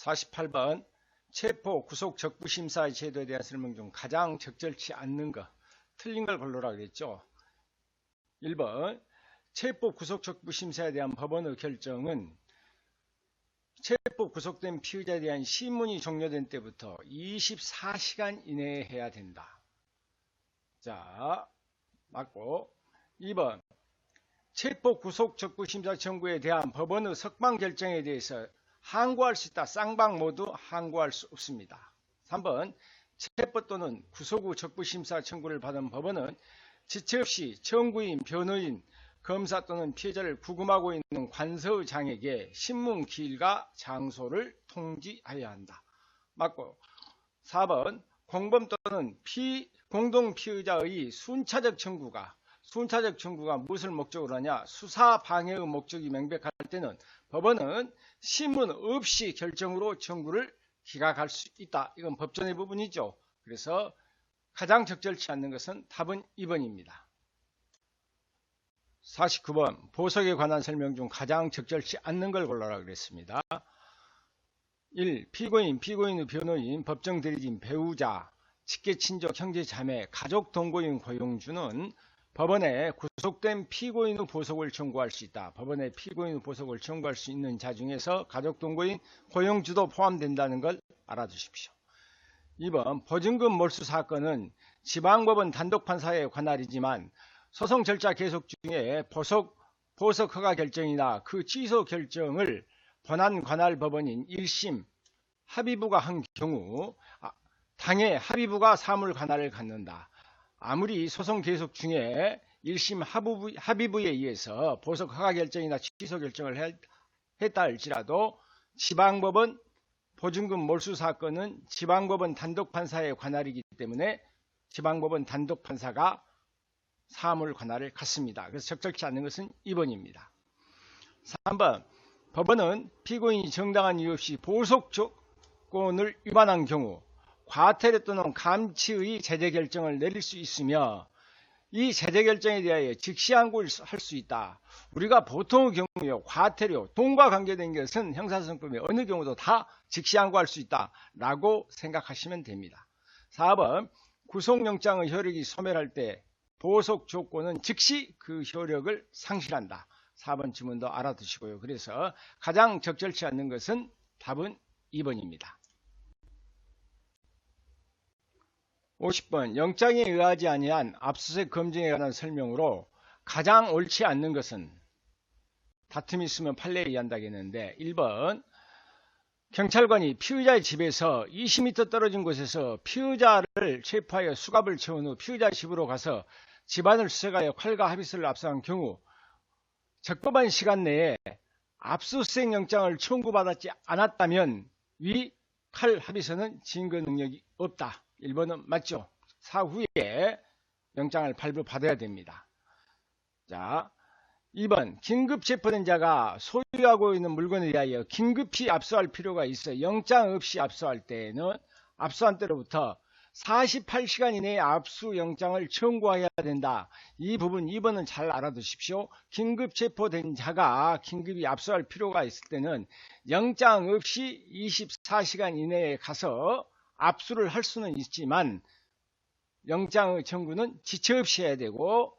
48번 체포 구속 적부 심사의 제도에 대한 설명 중 가장 적절치 않는 것, 틀린 걸 골라라 그랬죠. 1번 체포 구속 적부 심사에 대한 법원의 결정은 체포 구속된 피의자에 대한 심문이 종료된 때부터 24시간 이내에 해야 된다. 자, 맞고. 2번 체포 구속 적부 심사 청구에 대한 법원의 석방 결정에 대해서 항고할 수 있다. 쌍방 모두 항고할 수 없습니다. 3번 체포 또는 구속 후 적부 심사 청구를 받은 법원은 지체 없이 청구인, 변호인, 검사 또는 피해자를 구금하고 있는 관서장에게 신문 기일과 장소를 통지하여야 한다. 맞고. 4번 공범 또는 공동 피의자의 순차적 청구가 무엇을 목적으로 하냐? 수사 방해의 목적이 명백할 때는 법원은 신문 없이 결정으로 청구를 기각할 수 있다. 이건 법전의 부분이죠. 그래서 가장 적절치 않는 것은 답은 2번입니다. 49번 보석에 관한 설명 중 가장 적절치 않는 걸 골라라 그랬습니다. 1. 피고인, 피고인의 변호인, 법정 대리인, 배우자, 직계 친족, 형제 자매, 가족 동거인 고용주는 법원에 구속된 피고인의 보석을 청구할 수 있다. 법원에 피고인의 보석을 청구할 수 있는 자 중에서 가족 동거인 고용주도 포함된다는 걸 알아두십시오. 2번 보증금 몰수 사건은 지방법원 단독판사의 관할이지만 소송 절차 계속 중에 보석 허가 결정이나 그 취소 결정을 본안 관할 법원인 1심 합의부가 한 경우 당해 합의부가 사물 관할을 갖는다. 아무리 소송 계속 중에 1심 합의부에 의해서 보석 허가 결정이나 취소 결정을 했다 할지라도 지방법원 보증금 몰수 사건은 지방법원 단독판사의 관할이기 때문에 지방법원 단독판사가 사물 관할을 갖습니다. 그래서 적절치 않는 것은 2번입니다. 3번 법원은 피고인이 정당한 이유 없이 보석 조건을 위반한 경우 과태료 또는 감치의 제재 결정을 내릴 수 있으며 이 제재 결정에 대하여 즉시 항고를 할 수 있다. 우리가 보통의 경우요 과태료, 돈과 관계된 것은 형사소송법에 어느 경우도 다 즉시 항고할 수 있다라고 생각하시면 됩니다. 4번 구속영장의 효력이 소멸할 때 보석 조건은 즉시 그 효력을 상실한다. 4번 지문도 알아두시고요. 그래서 가장 적절치 않는 것은 답은 2번입니다. 50번 영장에 의하지 아니한 압수수색 검증에 관한 설명으로 가장 옳지 않는 것은 다툼이 있으면 판례에 의한다겠는데 1번 경찰관이 피의자의 집에서 20m 떨어진 곳에서 피의자를 체포하여 수갑을 채운 후 피의자 집으로 가서 집안을 수색하여 칼과 합의서를 압수한 경우 적법한 시간 내에 압수수색 영장을 청구받지 않았다면 위 칼 합의서는 증거 능력이 없다. 1번은 맞죠. 사후에 영장을 발부받아야 됩니다. 자, 2번 긴급 체포된 자가 소유하고 있는 물건에 대하여 긴급히 압수할 필요가 있어 영장 없이 압수할 때에는 압수한 때로부터 48시간 이내에 압수영장을 청구해야 된다. 이 부분 2번은 잘 알아두십시오. 긴급 체포된 자가 긴급히 압수할 필요가 있을 때는 영장 없이 24시간 이내에 가서 압수를 할 수는 있지만 영장의 청구는 지체 없이 해야 되고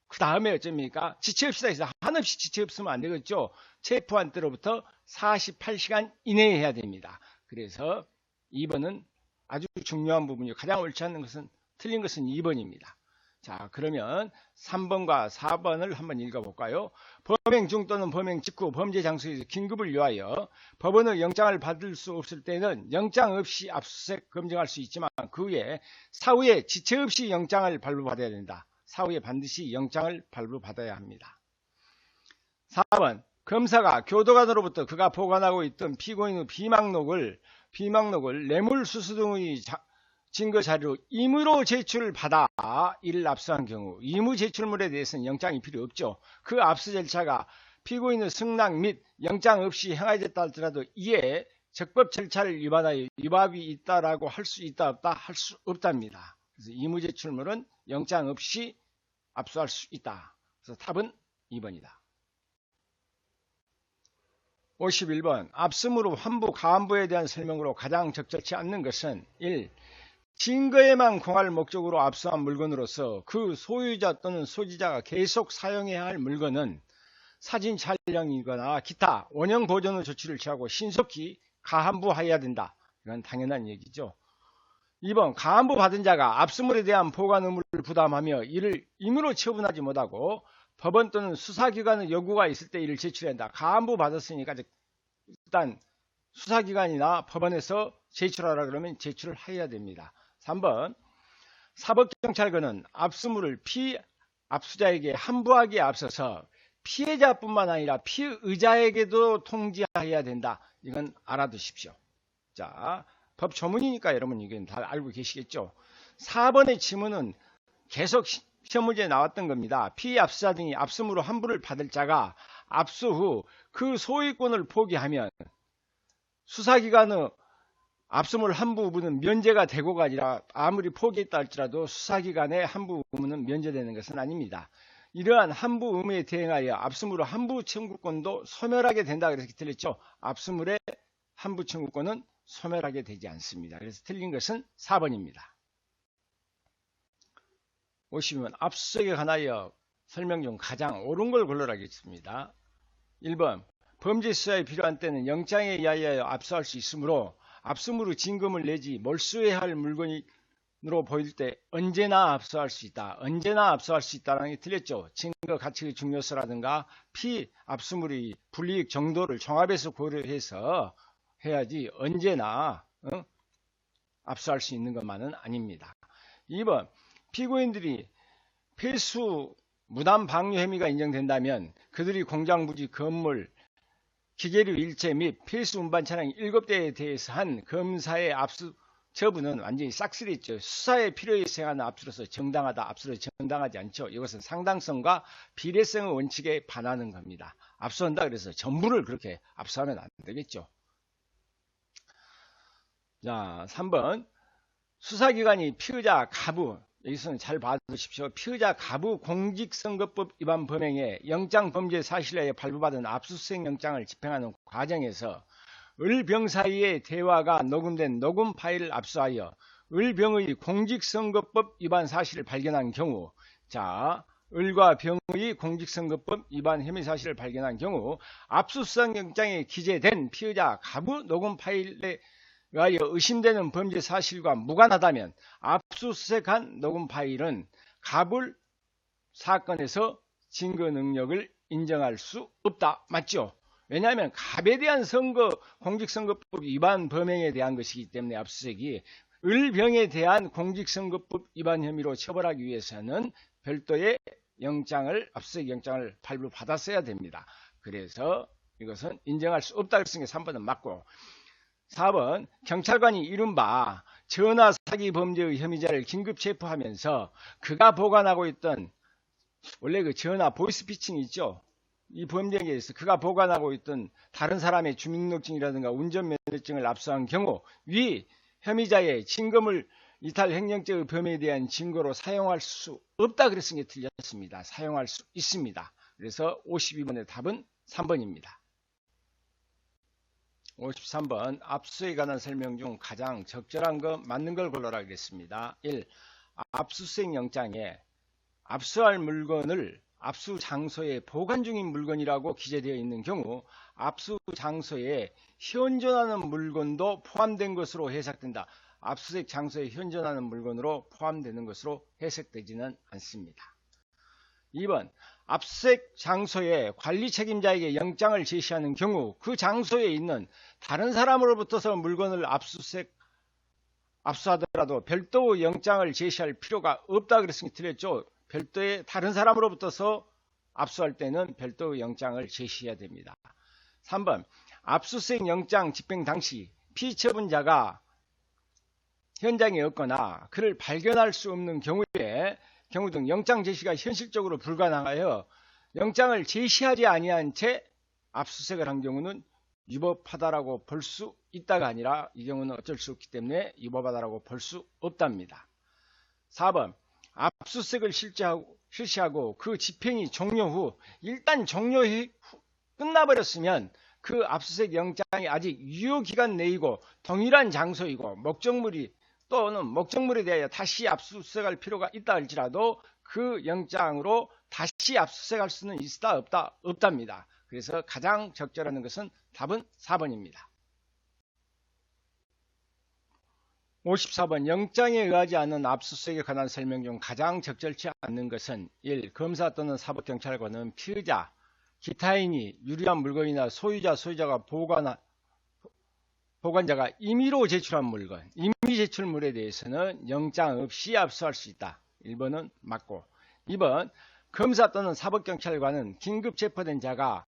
그 다음에 어쩝니까? 지체 없이다 해서 한없이 지체 없으면 안 되겠죠. 체포한 때로부터 48시간 이내에 해야 됩니다. 그래서 2번은 아주 중요한 부분이요. 가장 옳지 않는 것은 틀린 것은 2번입니다. 자, 그러면 3번과 4번을 한번 읽어볼까요? 범행 중 또는 범행 직후 범죄 장소에서 긴급을 위하여 법원의 영장을 받을 수 없을 때는 영장 없이 압수수색 검증할 수 있지만 그 후에 사후에 지체 없이 영장을 발부받아야 된다. 사후에 반드시 영장을 발부받아야 합니다. 4번 검사가 교도관으로부터 그가 보관하고 있던 피고인의 비망록을 뇌물수수 등의 증거자료 임의로 제출받아 이를 압수한 경우 임의 제출물에 대해서는 영장이 필요 없죠. 그 압수 절차가 피고인의 승낙 및 영장 없이 행하였다 할지라도 이에 적법 절차를 위반하여 위법이 있다라고 할 수 있다 없다 할 수 없답니다. 그래서 임의 제출물은 영장 없이 압수할 수 있다. 그래서 답은 2번이다. 51번 압수물 환부 가환부에 대한 설명으로 가장 적절치 않는 것은 1. 증거에만 공할 목적으로 압수한 물건으로서 그 소유자 또는 소지자가 계속 사용해야 할 물건은 사진 촬영이거나 기타 원형 보존의 조치를 취하고 신속히 가환부하여야 된다. 이건 당연한 얘기죠. 2번 가환부 받은 자가 압수물에 대한 보관 의무를 부담하며 이를 임의로 처분하지 못하고 법원 또는 수사기관의 요구가 있을 때 이를 제출해야 한다. 가환부 받았으니까 일단 수사기관이나 법원에서 제출하라 그러면 제출을 해야 됩니다. 3번 사법경찰관은 압수물을 피압수자에게 환부하기에 앞서서 피해자뿐만 아니라 피의자에게도 통지해야 된다. 이건 알아두십시오. 자, 법 조문이니까 여러분 이건 다 알고 계시겠죠. 4번의 지문은 계속 시험 문제에 나왔던 겁니다. 피압수자 등이 압수물로 환부를 받을 자가 압수 후 그 소유권을 포기하면 수사기관의 압수물 환부 의무는 면제가 되고가 아니라 아무리 포기했다 할지라도 수사기관의 환부 의무는 면제되는 것은 아닙니다. 이러한 환부 의무에 대응하여 압수물의 환부 청구권도 소멸하게 된다. 그래서 틀렸죠. 압수물의 환부 청구권은 소멸하게 되지 않습니다. 그래서 틀린 것은 4번입니다. 50번 압수수색에 관하여 설명 중 가장 옳은 걸 골라라겠습니다. 1번 범죄 수사에 필요한 때는 영장에 의하여 압수할 수 있으므로 압수물의 진검을 내지 몰수해야 할 물건으로 보일 때 언제나 압수할 수 있다. 언제나 압수할 수 있다는 게 틀렸죠. 증거 가치의 중요성이라든가 피압수물의 불이익 정도를 종합해서 고려해서 해야지 언제나 압수할 수 있는 것만은 아닙니다. 2번 피고인들이 필수 무단 방류 혐의가 인정된다면 그들이 공장 부지 건물 기계류 일체 및 필수 운반 차량 7대에 대해서 한 검사의 압수 처분은 완전히 싹쓸이했죠. 수사에 필요에 행하는 압수로서 정당하다. 압수로 정당하지 않죠. 이것은 상당성과 비례성의 원칙에 반하는 겁니다. 압수한다 그래서 전부를 그렇게 압수하면 안 되겠죠. 자, 3번 수사기관이 피의자 가부, 여기서는 잘 봐두십시오. 피의자 가부 공직선거법 위반 범행에 영장범죄 사실에 의해 발부받은 압수수색 영장을 집행하는 과정에서 을병 사이의 대화가 녹음된 녹음 파일을 압수하여 을병의 공직선거법 위반 사실을 발견한 경우, 자, 을과 병의 공직선거법 위반 혐의 사실을 발견한 경우 압수수색 영장에 기재된 피의자 가부 녹음 파일에 의하여 의심되는 범죄 사실과 무관하다면 압수수색한 녹음 파일은 갑을 사건에서 증거 능력을 인정할 수 없다. 맞죠? 왜냐하면 갑에 대한 공직선거법 위반 범행에 대한 것이기 때문에 압수수색이 을병에 대한 공직선거법 위반 혐의로 처벌하기 위해서는 별도의 압수수색 영장을 발부받았어야 됩니다. 그래서 이것은 인정할 수 없다. 그랬으니 3번은 맞고, 4번 경찰관이 이른바 전화 사기 범죄의 혐의자를 긴급 체포하면서 그가 보관하고 있던 원래 그 전화 보이스피싱이 있죠. 이 범죄에 의해서 그가 보관하고 있던 다른 사람의 주민등록증이라든가 운전면허증을 압수한 경우 위 혐의자의 증거물 이탈 횡령죄의 범죄에 대한 증거로 사용할 수 없다. 그랬으니 틀렸습니다. 사용할 수 있습니다. 그래서 52번의 답은 3번입니다. 53번 압수에 관한 설명 중 가장 적절한 것 맞는 걸 골라라 하겠습니다. 1. 압수수색 영장에 압수할 물건을 압수 장소에 보관 중인 물건이라고 기재되어 있는 경우 압수 장소에 현존하는 물건도 포함된 것으로 해석된다. 압수수색 장소에 현존하는 물건으로 포함되는 것으로 해석되지는 않습니다. 2번 압수수색 장소에 관리 책임자에게 영장을 제시하는 경우 그 장소에 있는 다른 사람으로부터서 물건을 압수하더라도 별도 영장을 제시할 필요가 없다. 그랬으니 틀렸죠. 별도의 다른 사람으로부터서 압수할 때는 별도 영장을 제시해야 됩니다. 3번 압수수색 영장 집행 당시 피처분자가 현장에 없거나 그를 발견할 수 없는 경우 등 영장 제시가 현실적으로 불가능하여 영장을 제시하지 아니한 채 압수수색을 한 경우는 위법하다라고 볼 수 있다가 아니라 이 경우는 어쩔 수 없기 때문에 위법하다라고 볼 수 없답니다. 4번 압수수색을 실시하고 그 집행이 종료 후 일단 끝나버렸으면 그 압수수색 영장이 아직 유효기간 내이고 동일한 장소이고 목적물이 또는 목적물에 대하여 다시 압수수색할 필요가 있다 할지라도 그 영장으로 다시 압수수색할 수는 있다 없다 없답니다. 그래서 가장 적절한 것은 답은 4번입니다. 54번 영장에 의하지 않은 압수수색에 관한 설명 중 가장 적절치 않는 것은 1. 검사 또는 사법경찰관은 피의자, 기타인이 유리한 물건이나 소유자가 보관자가 임의로 제출한 물건, 임의 제출물에 대해서는 영장 없이 압수할 수 있다. 1번은 맞고 2번 검사 또는 사법경찰관은 긴급 체포된 자가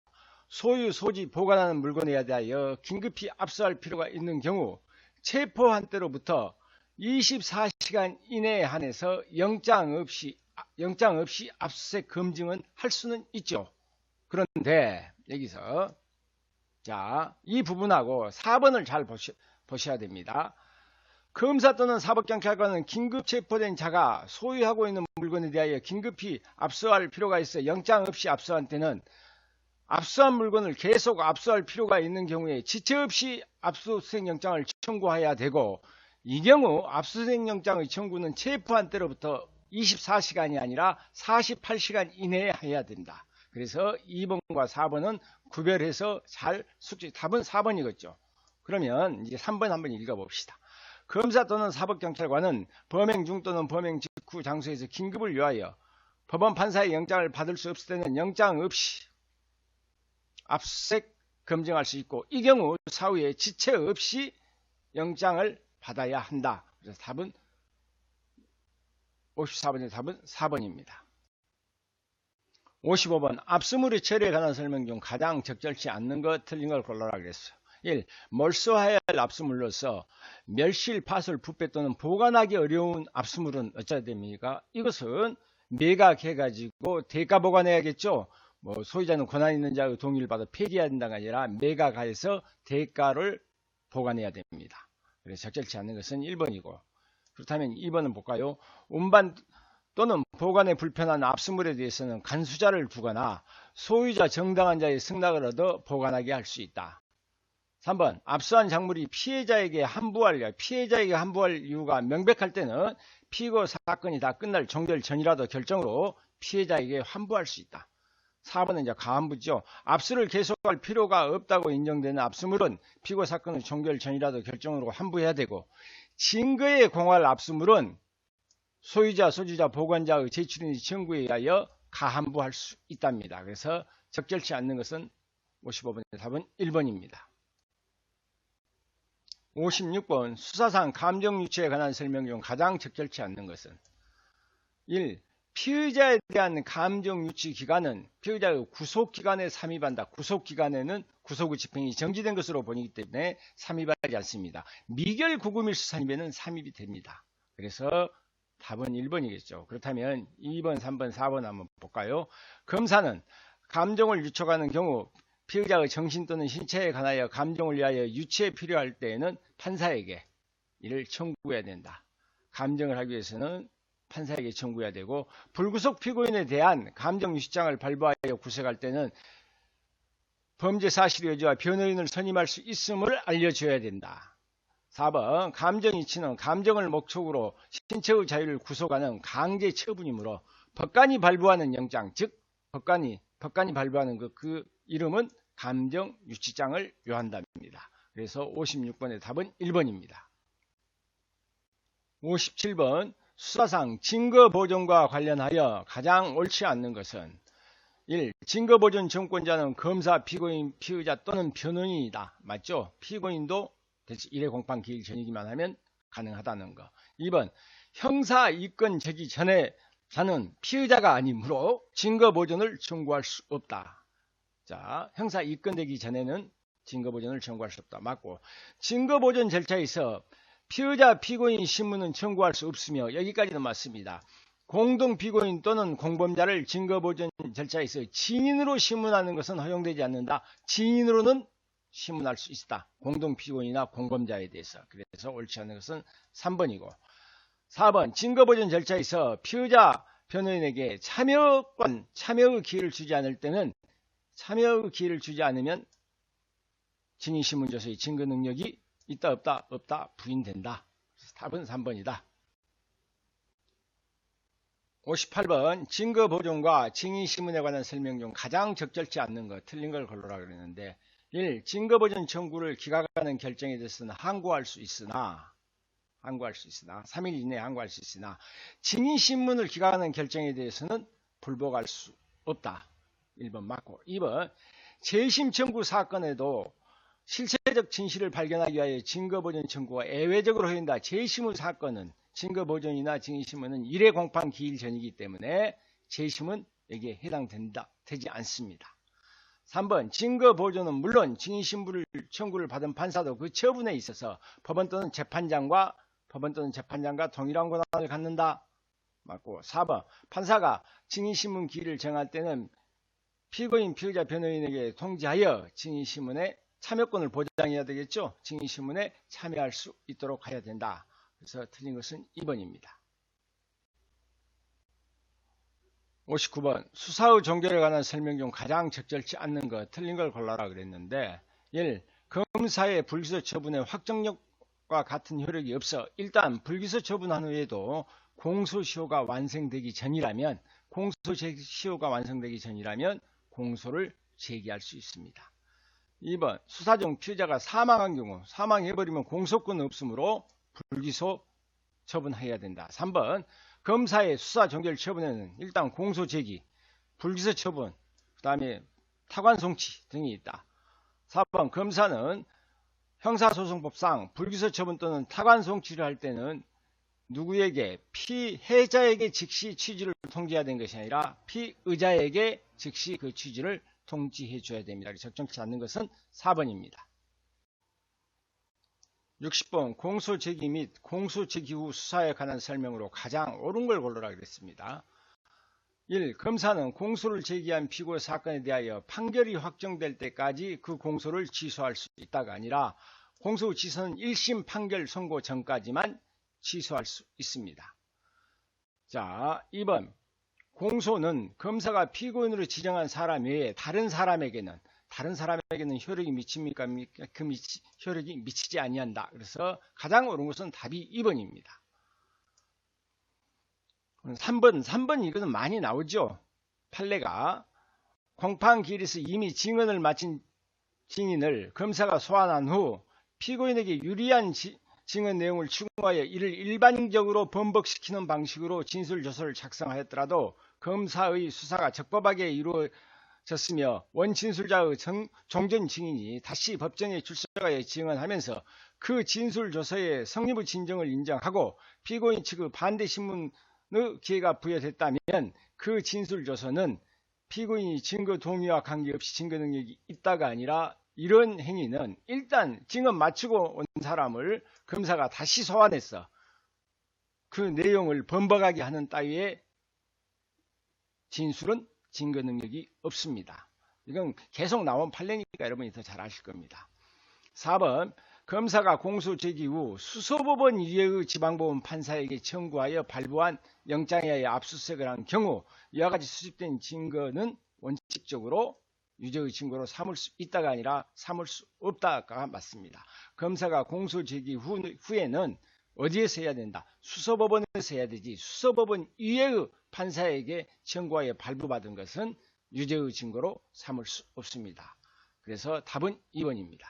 소유, 소지, 보관하는 물건에 대하여 긴급히 압수할 필요가 있는 경우 체포한 때로부터 24시간 이내에 한해서 영장 없이 압수수색 검증은 할 수는 있죠. 그런데 여기서 자, 이 부분하고 4번을 잘 보셔야 됩니다. 검사 또는 사법경찰관은 긴급 체포된 자가 소유하고 있는 물건에 대하여 긴급히 압수할 필요가 있어 영장 없이 압수한 때는 압수한 물건을 계속 압수할 필요가 있는 경우에 지체 없이 압수수색 영장을 청구해야 되고, 이 경우 압수수색 영장의 청구는 체포한 때로부터 24시간이 아니라 48시간 이내에 해야 된다. 그래서 2번과 4번은 구별해서 잘 숙지. 답은 4번이겠죠. 그러면 이제 3번 한번 읽어봅시다. 검사 또는 사법경찰관은 범행 중 또는 범행 직후 장소에서 긴급을 위하여 법원 판사의 영장을 받을 수 없을 때는 영장 없이 압수수색 검증할 수 있고, 이 경우 사후에 지체 없이 영장을 받아야 한다. 그래서 답은 54번의 답은 4번입니다. 55번 압수물의 처리에 관한 설명 중 가장 적절치 않는 것, 틀린 걸 골라라 그랬어요. 1. 몰수해야 할 압수물로서 멸실, 파손, 부패 또는 보관하기 어려운 압수물은 어찌해야 됩니까? 이것은 매각해가지고 대가 보관해야겠죠. 소유자는 권한 있는 자의 동의를 받아 폐기해야 된다가 아니라 매각해서 대가를 보관해야 됩니다. 그래서 적절치 않는 것은 1번이고, 그렇다면 2번은 볼까요? 운반 또는 보관에 불편한 압수물에 대해서는 간수자를 두거나 소유자 정당한 자의 승낙을 얻어 보관하게 할 수 있다. 3번 압수한 작물이 피해자에게 환부할 이유가 명백할 때는 피고 사건이 다 끝날 종결 전이라도 결정으로 피해자에게 환부할 수 있다. 4번은 이제 가환부죠. 압수를 계속할 필요가 없다고 인정되는 압수물은 피고 사건의 종결 전이라도 결정으로 환부해야 되고, 증거에 공할 압수물은 소유자, 소지자, 보관자의 제출인지 청구에 의하여 가환부할 수 있답니다. 그래서 적절치 않는 것은 55번의 답은 1번입니다. 56번 수사상 감정유치에 관한 설명 중 가장 적절치 않는 것은 1. 피의자에 대한 감정유치 기간은 피의자의 구속기간에 삼입한다. 구속기간에는 구속의 집행이 정지된 것으로 보이기 때문에 삼입하지 않습니다. 미결 구금일수 삼입에는 삼입이 됩니다. 그래서 답은 1번이겠죠. 그렇다면 2번, 3번, 4번 한번 볼까요? 검사는 감정을 유촉하는 경우 피의자의 정신 또는 신체에 관하여 감정을 위하여 유치에 필요할 때에는 판사에게 이를 청구해야 된다. 감정을 하기 위해서는 판사에게 청구해야 되고, 불구속 피고인에 대한 감정유치장을 발부하여 구속할 때는 범죄 사실 여지와 변호인을 선임할 수 있음을 알려줘야 된다. 4번 감정이치는 감정을 목적으로 신체의 자유를 구속하는 강제 처분이므로 법관이 발부하는 영장, 즉 법관이 발부하는 그 이름은 감정유치장을 요한답니다. 그래서 56번의 답은 1번입니다. 57번 수사상 증거보존과 관련하여 가장 옳지 않는 것은 1. 증거보존 정권자는 검사, 피고인, 피의자 또는 변호인이다. 맞죠? 피고인도 1회 공판 기일 전이기만 하면 가능하다는 거. 2번 형사 이권 제기 전에 자는 피의자가 아니므로 증거보존을 청구할 수 없다. 자, 형사 이권되기 전에는 증거보존을 청구할 수 없다. 맞고, 증거보존 절차에서 피의자, 피고인 신문은 청구할 수 없으며, 여기까지는 맞습니다. 공동피고인 또는 공범자를 증거보존 절차에서 증인으로 신문하는 것은 허용되지 않는다. 증인으로는 신문할 수 있다. 공동피고인이나 공범자에 대해서. 그래서 옳지 않은 것은 3번이고, 4번 증거보존 절차에서 피의자, 변호인에게 참여의 기회를 주지 않을 때는 참여의 기회를 주지 않으면 증인신문조서의 증거 능력이 있다 없다 없다 부인된다. 그래서 답은 3번이다. 58번 증거 보존과 증인신문에 관한 설명 중 가장 적절치 않는 것 틀린 걸 골라라 그랬는데 1. 증거 보존 청구를 기각하는 결정에 대해서는 항고할 수 있으나 3일 이내에 항고할 수 있으나 증인신문을 기각하는 결정에 대해서는 불복할 수 없다. 1번 맞고 2번 재심 청구 사건에도 실체적 진실을 발견하기 위하여 증거보존 청구가 예외적으로 허용된다. 재심 후 사건은 증거보존이나 증인신문은 1회 공판 기일 전이기 때문에 재심은 여기에 되지 않습니다. 3번 증거보존은 물론 증인신문 청구를 받은 판사도 그 처분에 있어서 법원 또는 재판장과 동일한 권한을 갖는다. 맞고 4번 판사가 증인신문 기일을 정할 때는 피고인, 피의자, 변호인에게 통지하여 증인신문에 참여권을 보장해야 되겠죠. 증인신문에 참여할 수 있도록 해야 된다. 그래서 틀린 것은 2번입니다. 59번 수사의 종결에 관한 설명 중 가장 적절치 않는 것 틀린 걸 골라라 그랬는데 1. 검사의 불기소 처분의 확정력과 같은 효력이 없어 일단 불기소 처분한 후에도 공소시효가 완성되기 전이라면 공소를 제기할 수 있습니다. 2번 수사 중 피의자가 사망한 경우 사망해버리면 공소권은 없으므로 불기소 처분해야 된다. 3번 검사의 수사 종결 처분에는 일단 공소 제기, 불기소 처분, 그 다음에 타관 송치 등이 있다. 4번 검사는 형사소송법상 불기소 처분 또는 타관 송치를 할 때는 누구에게 피해자에게 즉시 취지를 통지해야 되는 것이 아니라 피의자에게 즉시 그 취지를 통지해 줘야 됩니다. 적정치 않는 것은 4번입니다. 60번 공소 제기 및 공소 제기 후 수사에 관한 설명으로 가장 옳은 걸 골라라 그랬습니다. 1. 검사는 공소를 제기한 피고 사건에 대하여 판결이 확정될 때까지 그 공소를 취소할 수 있다가 아니라 공소 취소는 1심 판결 선고 전까지만 취소할 수 있습니다. 자, 2번 공소는 검사가 피고인으로 지정한 사람 외에 다른 사람에게는 효력이 미칩니까? 그 효력이 미치지 아니한다. 그래서 가장 옳은 것은 답이 2번입니다. 3번 이거는 많이 나오죠. 판례가 공판기일에서 이미 증언을 마친 증인을 검사가 소환한 후 피고인에게 유리한 증언 내용을 추궁하여 이를 일반적으로 번복시키는 방식으로 진술조서를 작성하였더라도 검사의 수사가 적법하게 이루어졌으며 원진술자의 종전 증인이 다시 법정에 출석하여 증언하면서 그 진술조서의 성립의 진정을 인정하고 피고인 측의 반대 신문의 기회가 부여됐다면 그 진술조서는 피고인이 증거 동의와 관계없이 증거 능력이 있다가 아니라 이런 행위는 일단 증언 마치고 온 사람을 검사가 다시 소환해서 그 내용을 번복하게 하는 따위의 진술은 증거 능력이 없습니다. 이건 계속 나온 판례니까 여러분이 더 잘 아실 겁니다. 4번 검사가 공소 제기 후 수소법원 이외의 지방법원 판사에게 청구하여 발부한 영장에 의해 압수수색을 한 경우 이와 같이 수집된 증거는 원칙적으로 유죄의 증거로 삼을 수 있다가 아니라 삼을 수 없다가 맞습니다. 검사가 공소 제기 후에는 어디에서 해야 된다? 수소법원에서 해야 되지 수소법원 이외의 판사에게 청구하여 발부받은 것은 유죄의 증거로 삼을 수 없습니다. 그래서 답은 2번입니다.